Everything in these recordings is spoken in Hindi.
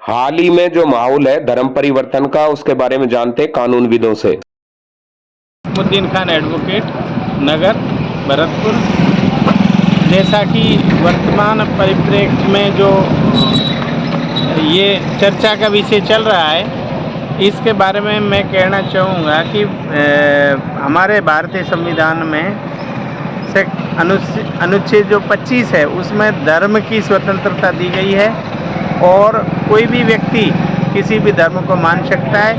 हाल ही में जो माहौल है धर्म परिवर्तन का, उसके बारे में जानते हैं कानूनविदों से। मुद्दीन खान एडवोकेट, नगर, भरतपुर। जैसा कि वर्तमान परिप्रेक्ष्य में जो ये चर्चा का विषय चल रहा है, इसके बारे में मैं कहना चाहूँगा कि हमारे भारतीय संविधान में से अनुच्छेद जो 25 है उसमें धर्म की स्वतंत्रता दी गई है और कोई भी व्यक्ति किसी भी धर्म को मान सकता है।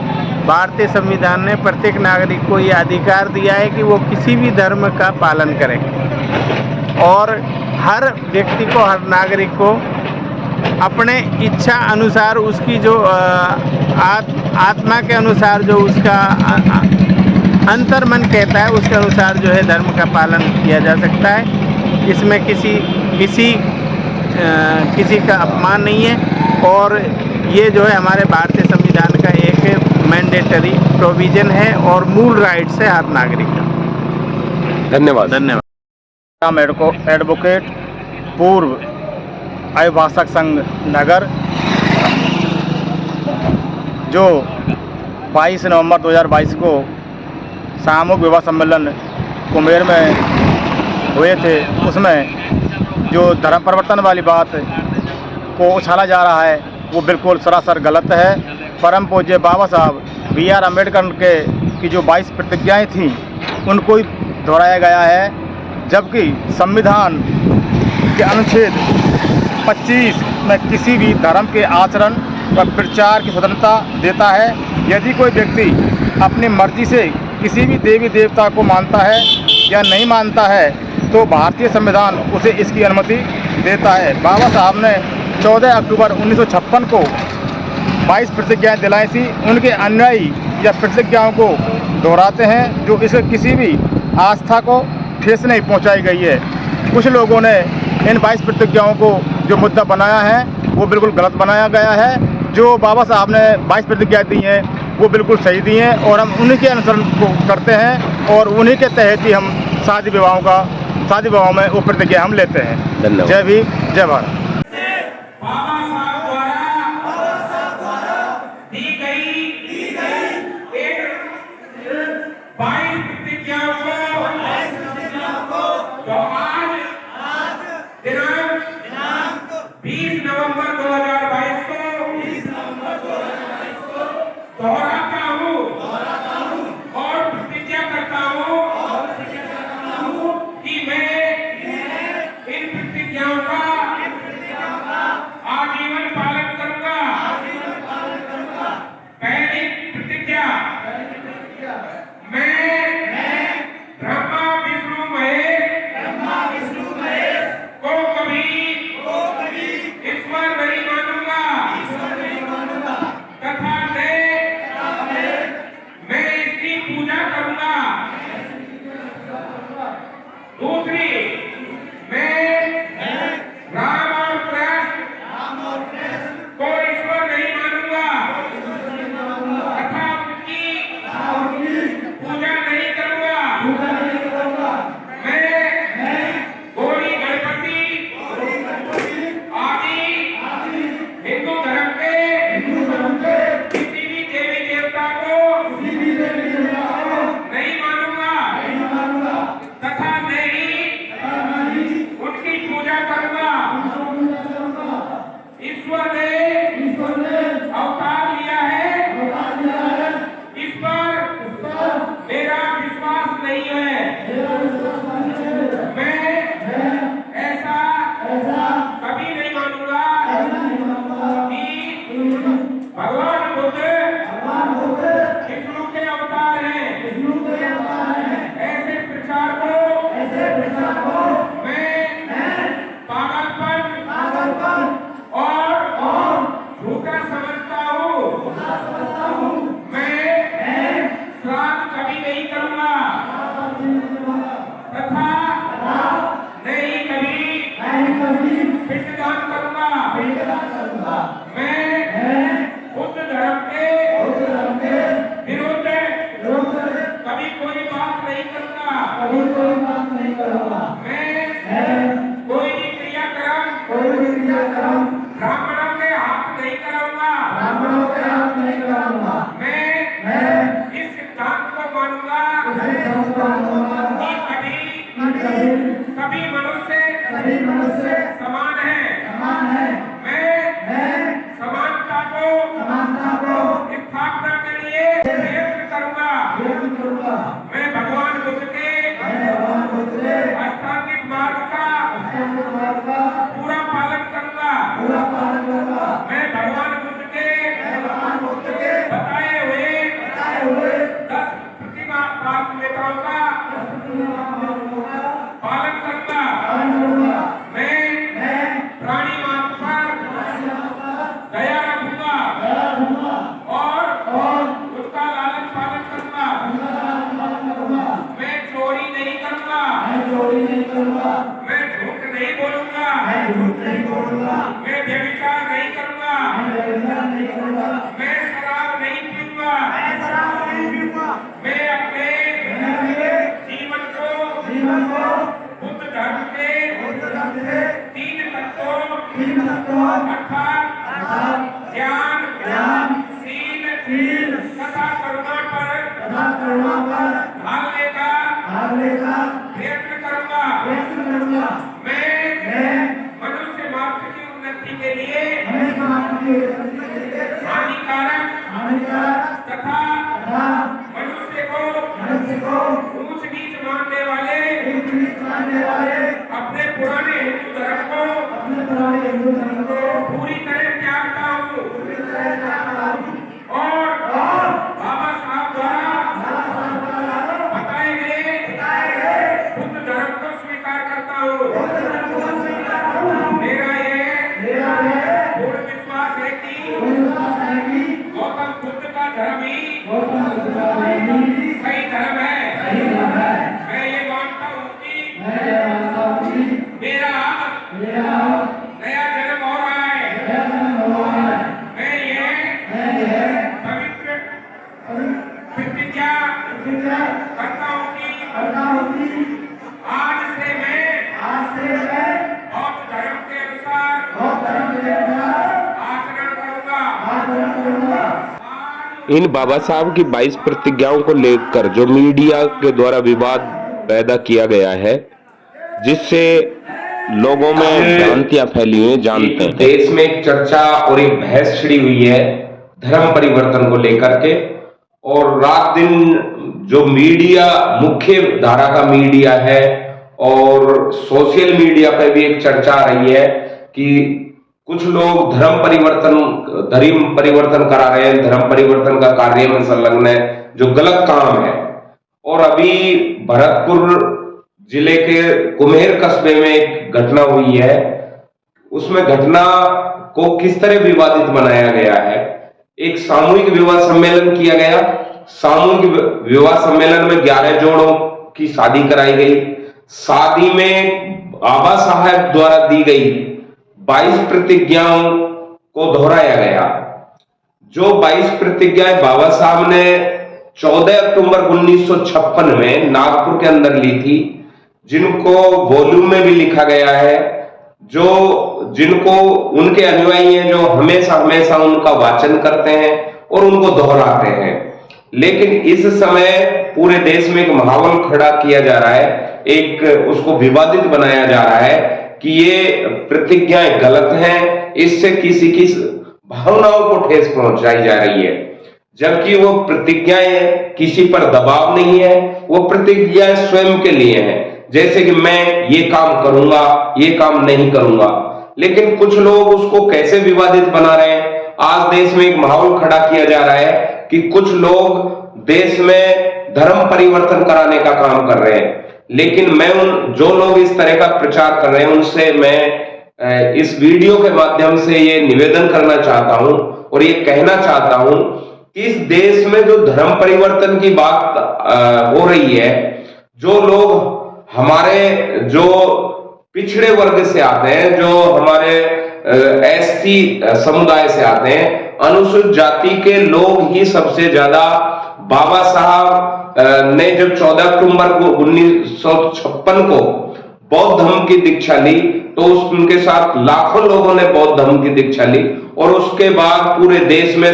भारतीय संविधान ने प्रत्येक नागरिक को ये अधिकार दिया है कि वो किसी भी धर्म का पालन करे और हर व्यक्ति को, हर नागरिक को अपने इच्छा अनुसार उसकी जो आत्मा के अनुसार जो उसका अंतर्मन कहता है उसके अनुसार जो है धर्म का पालन किया जा सकता है। इसमें किसी का अपमान नहीं है और ये जो है हमारे भारतीय संविधान का एक मैंडेटरी प्रोविजन है और मूल राइट्स है हर नागरिक का। धन्यवाद। धन्यवाद। एडवोकेट, पूर्व अभिभाषक संघ नगर, जो 22 नवंबर 2022 को सामूहिक विवाह सम्मेलन कुम्हेर में हुए थे, उसमें जो धर्म परिवर्तन वाली बात को उछाला जा रहा है वो बिल्कुल सरासर गलत है। परम पूज्य बाबा साहब B.R. अम्बेडकर की जो 22 प्रतिज्ञाएं थीं उनको ही दोहराया गया है, जबकि संविधान के अनुच्छेद 25 में किसी भी धर्म के आचरण व प्रचार की स्वतंत्रता देता है। यदि कोई व्यक्ति अपनी मर्जी से किसी भी देवी देवता को मानता है या नहीं मानता है तो भारतीय संविधान उसे इसकी अनुमति देता है। बाबा साहब ने 14 अक्टूबर 1956 को 22 प्रतिज्ञाएं दिलाई थी। उनके अनुयायी या प्रतिज्ञाओं को दोहराते हैं, जो इससे किसी भी आस्था को ठेस नहीं पहुंचाई गई है। कुछ लोगों ने इन 22 प्रतिज्ञाओं को जो मुद्दा बनाया है वो बिल्कुल गलत बनाया गया है। जो बाबा साहब ने 22 प्रतिज्ञाएं दी हैं वो बिल्कुल सही दी हैं और हम उन्हीं के अनुसरण को करते हैं और उन्हीं के तहत ही हम शादी विवाहों में वो प्रतिज्ञा हम लेते हैं। धन्यवाद। जय भीम, जय भारत। दिनांक 20 नवंबर 2022 को दोहराता हूँ और प्रतिज्ञा करता हूँ कि मैं इन प्रतिज्ञाओं का करूंगा। मैं इस सिद्धांत को मानूंगा कि सभी मनुष्य समान हैं। मैं समानता को स्थापना के लिए प्रयत्न करूंगा। मैं भगवान बुद्ध के अष्टांगिक मार्ग का पूरा पालन करूंगा। मैं भगवान बुद्ध के बताए हुए 10 प्रतिमात्मताओं का पालन करूंगा। मैं प्राणी मात्र पर दया रखूंगा और उसका लालन पालन करूंगा। मैं चोरी नहीं करूंगा। मैं झूठ नहीं बोलूंगा। मैं व्यभिचार नहीं करूंगा। मैं शराब नहीं पीऊंगा। मैं अपने जीवन को बुद्ध धर्म के 3 तत्वों अर्थात ज्ञान, शील तथा करुणा पर ढालने का प्रयत्न करूंगा। मैं मनुष्य मात्र की उन्नति के लिए हानिकारक तथा मनुष्य को ऊंच नीच मानने वाले अपने पुराने हिंदू धर्म को पूरी तरह त्यागता हूँ और बाबा साहब द्वारा बताए गए बुद्ध धर्म को स्वीकार करता हूँ। मेरा ये पूर्ण विश्वास है कि गौतम बुद्ध का धर्म ही सही धर्म है। मैं ये मानता हूँ कि मेरा नया जन्म हो रहा है। मैं ये पवित्र प्रतिज्ञा करता हूँ कि आज से मैं बौद्ध धर्म के अनुसार आचरण करूंगा। इन बाबा साहब की 22 प्रतिज्ञाओं को लेकर जो मीडिया के द्वारा विवाद पैदा किया गया है, जिससे लोगों में भ्रांतियां फैली हुई जानते हैं। देश में एक चर्चा और एक बहस छिड़ी हुई है धर्म परिवर्तन को लेकर के, और रात दिन जो मीडिया, मुख्य धारा का मीडिया है और सोशल मीडिया पर भी एक चर्चा आ रही है कि कुछ लोग धर्म परिवर्तन करा रहे हैं, धर्म परिवर्तन का कार्य में संलग्न है, जो गलत काम है। और अभी भरतपुर जिले के कुम्हेर कस्बे में एक घटना हुई है, उसमें घटना को किस तरह विवादित बनाया गया है। एक सामूहिक विवाह सम्मेलन किया गया। सामूहिक विवाह सम्मेलन में 11 जोड़ों की शादी कराई गई। शादी में बाबा साहब द्वारा दी गई 22 प्रतिज्ञाओं को दोहराया गया। जो 22 प्रतिज्ञाएं बाबा साहब ने 14 अक्टूबर 1956 में नागपुर के अंदर ली थी, जिनको वॉल्यूम में भी लिखा गया है, जिनको उनके अनुयायी हैं, जो हमेशा हमेशा उनका वाचन करते हैं और उनको दोहराते हैं। लेकिन इस समय पूरे देश में एक माहौल खड़ा किया जा रहा है, एक उसको विवादित बनाया जा रहा है कि ये प्रतिज्ञाएं गलत हैं, इससे किसी की भावनाओं को ठेस पहुंचाई जा रही है। जबकि वो प्रतिज्ञाएं किसी पर दबाव नहीं है, वो प्रतिज्ञाएं स्वयं के लिए हैं। जैसे कि मैं ये काम करूंगा, ये काम नहीं करूंगा। लेकिन कुछ लोग उसको कैसे विवादित बना रहे हैं। आज देश में एक माहौल खड़ा किया जा रहा है कि कुछ लोग देश में धर्म परिवर्तन कराने का काम कर रहे हैं। लेकिन मैं जो लोग इस तरह का प्रचार कर रहे हैं, उनसे मैं इस वीडियो के माध्यम से ये निवेदन करना चाहता हूं और ये कहना चाहता हूं कि इस देश में जो धर्म परिवर्तन की बात हो रही है, जो लोग हमारे जो पिछड़े वर्ग से आते हैं, जो हमारे एससी समुदाय से आते हैं, अनुसूचित जाति के लोग ही सबसे ज्यादा बाबा साहब ने जब 14 अक्टूबर को 1956 को बौद्ध धर्म की दीक्षा ली, तो उनके साथ लाखों लोगों ने बौद्ध धर्म की दीक्षा ली और उसके बाद पूरे देश में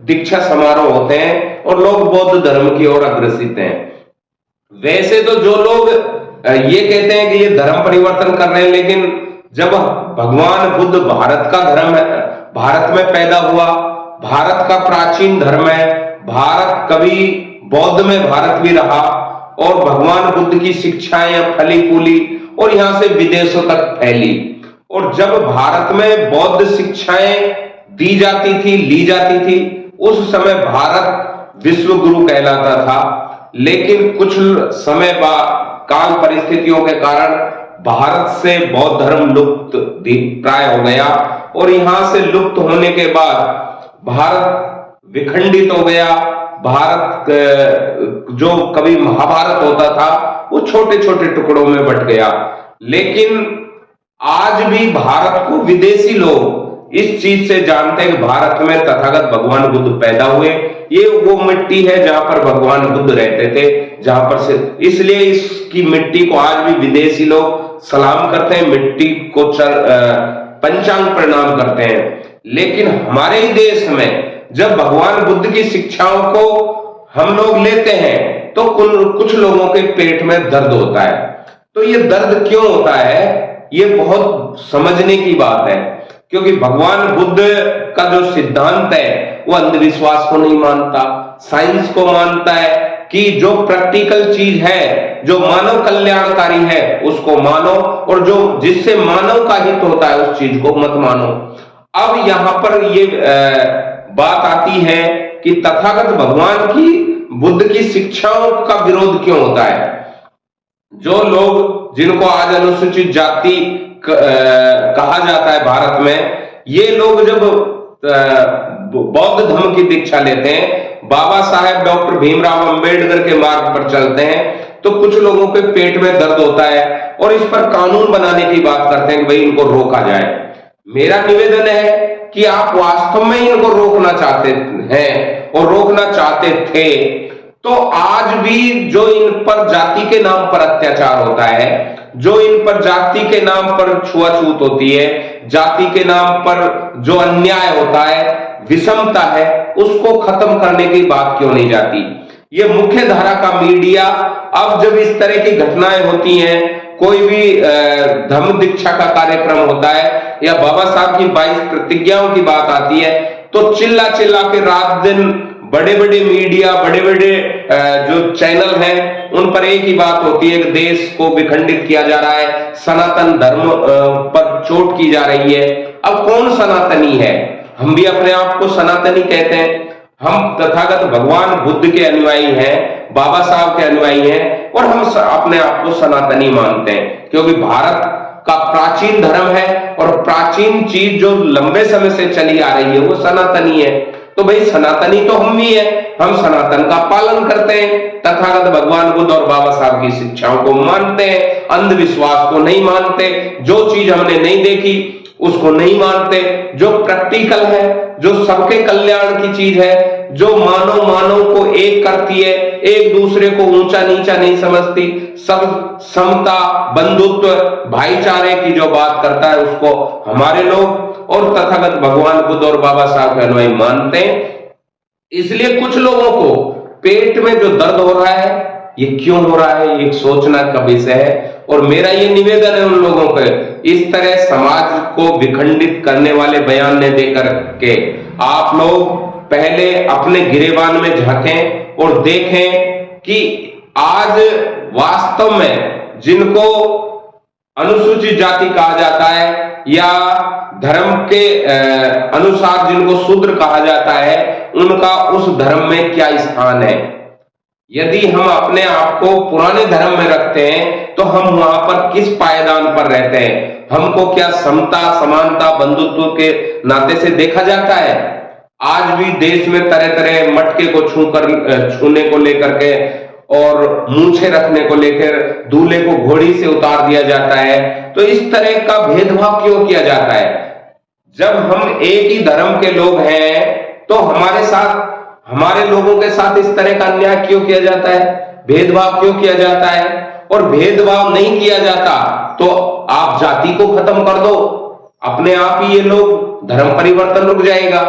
दीक्षा समारोह होते हैं और लोग बौद्ध धर्म की ओर अग्रसित हैं। वैसे तो जो लोग ये कहते हैं कि ये धर्म परिवर्तन कर रहे हैं, लेकिन जब भगवान बुद्ध भारत का धर्म है, भारत में पैदा हुआ, भारत का प्राचीन धर्म है, भारत कभी बौद्ध में भारत भी रहा और भगवान बुद्ध की शिक्षाएं फली फूली और यहां से विदेशों तक फैली। और जब भारत में बौद्ध शिक्षाएं दी जाती थी, ली जाती थी, उस समय भारत विश्व गुरु कहलाता था। लेकिन कुछ समय बाद काल परिस्थितियों के कारण भारत से बौद्ध धर्म लुप्त प्राय हो गया और यहां से लुप्त होने के बाद भारत विखंडित हो गया। भारत जो कभी महाभारत होता था वो छोटे छोटे टुकड़ों में बट गया। लेकिन आज भी भारत को विदेशी लोग इस चीज से जानते हैं कि भारत में तथागत भगवान बुद्ध पैदा हुए। ये वो मिट्टी है जहां पर भगवान बुद्ध रहते थे, जहां पर से इसलिए इसकी मिट्टी को आज भी विदेशी लोग सलाम करते हैं, मिट्टी को पंचांग प्रणाम करते हैं। लेकिन हमारे ही देश में जब भगवान बुद्ध की शिक्षाओं को हम लोग लेते हैं तो कुछ लोगों के पेट में दर्द होता है। तो ये दर्द क्यों होता है, ये बहुत समझने की बात है। क्योंकि भगवान बुद्ध का जो सिद्धांत है वो अंधविश्वास को नहीं मानता, साइंस को मानता है कि जो प्रैक्टिकल चीज है, जो मानव कल्याणकारी है उसको मानो और जो जिससे मानव का हित होता है उस चीज को मत मानो। अब यहां पर ये बात आती है कि तथागत भगवान की बुद्ध की शिक्षाओं का विरोध क्यों होता है। जो लोग जिनको आज अनुसूचित जाति कहा जाता है भारत में, ये लोग जब बौद्ध धर्म की दीक्षा लेते हैं, बाबा साहेब डॉक्टर भीमराव अंबेडकर के मार्ग पर चलते हैं, तो कुछ लोगों के पेट में दर्द होता है और इस पर कानून बनाने की बात करते हैं कि भाई इनको रोका जाए। मेरा निवेदन है कि आप वास्तव में इनको रोकना चाहते हैं और रोकना चाहते थे तो आज भी जो इन पर जाति के नाम पर अत्याचार होता है, जो इन पर जाति के नाम पर छुआछूत होती है, जाति के नाम पर जो अन्याय होता है, विषमता है, उसको खत्म करने की बात क्यों नहीं जाती। ये मुख्य धारा का मीडिया अब जब इस तरह की घटनाएं होती हैं, कोई भी धर्म दीक्षा का कार्यक्रम होता है या बाबा साहब की 22 प्रतिज्ञाओं की बात आती है, तो चिल्ला चिल्ला के रात दिन बड़े बड़े मीडिया, बड़े बड़े जो चैनल हैं उन पर एक ही बात होती है कि देश को विखंडित किया जा रहा है, सनातन धर्म पर चोट की जा रही है। अब कौन सनातनी है? हम भी अपने आप को सनातनी कहते हैं। हम तथागत भगवान बुद्ध के अनुयायी हैं, बाबा साहब के अनुयायी हैं और हम अपने आप को सनातनी मानते हैं, क्योंकि भारत का प्राचीन धर्म है और प्राचीन चीज जो लंबे समय से चली आ रही है वो सनातनी है। तो भाई सनातनी तो हम भी हैं, हम सनातन का पालन करते हैं, तथागत भगवान बुद्ध और बाबा साहब की शिक्षाओं को मानते हैं, अंधविश्वास को नहीं मानते, जो चीज हमने नहीं देखी उसको नहीं मानते, जो प्रैक्टिकल है, जो सबके कल्याण की चीज है, जो मानव को एक करती है, एक दूसरे को ऊंचा नीचा नहीं समझती, सब समता, बंधुत्व, भाईचारे की जो बात करता है उसको हमारे लोग और तथागत भगवान बुद्ध और बाबा साहब के अनुयायी मानते हैं। इसलिए कुछ लोगों को पेट में जो दर्द हो रहा है, ये क्यों हो रहा है, ये सोचना का विषय है। और मेरा ये निवेदन है उन लोगों को, इस तरह समाज को विखंडित करने वाले बयान ने देकर के आप लोग पहले अपने गिरेबान में झांकें और देखें कि आज वास्तव में जिनको अनुसूचित जाति कहा जाता है या धर्म के अनुसार जिनको शूद्र कहा जाता है, उनका उस धर्म में क्या स्थान है। यदि हम अपने आप को पुराने धर्म में रखते हैं तो हम वहां पर किस पायदान पर रहते हैं, हमको क्या समता, समानता, बंधुत्व के नाते से देखा जाता है। आज भी देश में तरह तरह मटके को छूने को लेकर के और मूछे रखने को लेकर दूल्हे को घोड़ी से उतार दिया जाता है। तो इस तरह का भेदभाव क्यों किया जाता है? जब हम एक ही धर्म के लोग हैं तो हमारे लोगों के साथ इस तरह का अन्याय क्यों किया जाता है, भेदभाव क्यों किया जाता है? और भेदभाव नहीं किया जाता तो आप जाति को खत्म कर दो, अपने आप ही ये लोग धर्म परिवर्तन रुक जाएगा।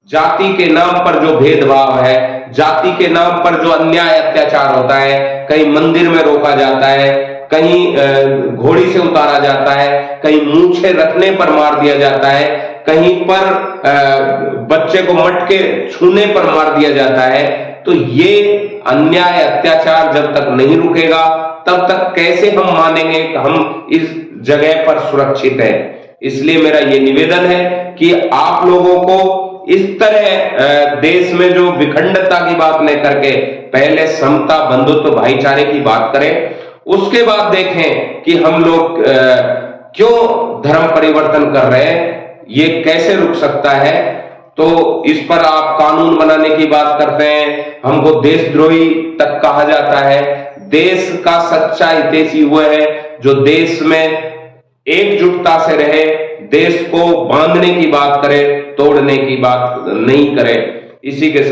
जाति के नाम पर जो भेदभाव है, जाति के नाम पर जो अन्याय अत्याचार होता है, कहीं मंदिर में रोका जाता है, कहीं घोड़ी से उतारा जाता है, कहीं मूंछें रखने पर मार दिया जाता है, कहीं पर बच्चे को मटके छूने पर मार दिया जाता है, तो ये अन्याय अत्याचार जब तक नहीं रुकेगा तब तक कैसे हम मानेंगे कि हम इस जगह पर सुरक्षित हैं। इसलिए मेरा ये निवेदन है कि आप लोगों को इस तरह देश में जो विखंडता की बात न करके पहले समता, बंधुत्व, भाईचारे की बात करें, उसके बाद देखें कि हम लोग क्यों धर्म परिवर्तन कर रहे हैं, ये कैसे रुक सकता है। तो इस पर आप कानून बनाने की बात करते हैं, हमको देशद्रोही तक कहा जाता है। देश का सच्चा हितैषी वो है जो देश में एकजुटता से रहे, देश को बांधने की बात करे, तोड़ने की बात नहीं करे। इसी के साथ